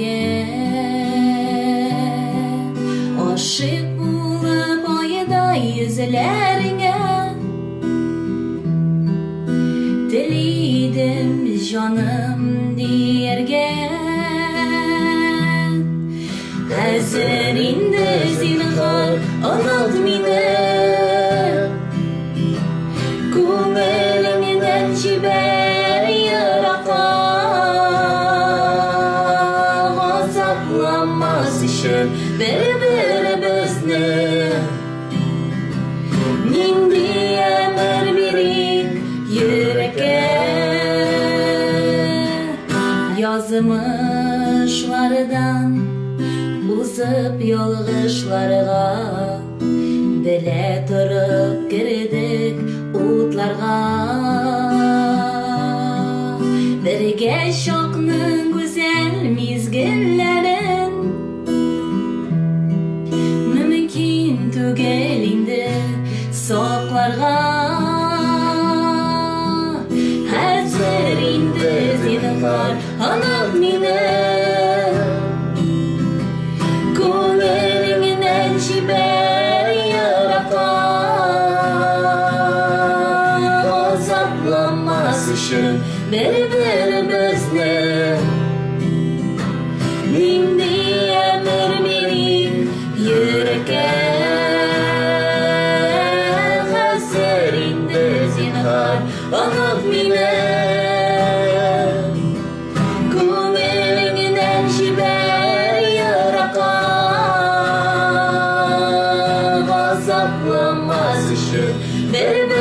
yerge aşık bulup ayda yüzlerine dileydim canım diyergen hazırinde zinhar anlat mine kumelimden ciber yaraka saklanmaz işin birbirimizni nindiye mermirik yürekge yazmışlardan uzıp yolğışlarga bile durup girdik utlarga birge şoknun güzel mizgillerin mümkün tügelindi soklarga hazırinde zinhar anam mine kumelingden ciber yaraka saklanmaz işin birbirimizni nindiye mermirik yürekge hazırinde zinhar anam mine kumelingden ciber yaraka saklanmaz işin birbirimizni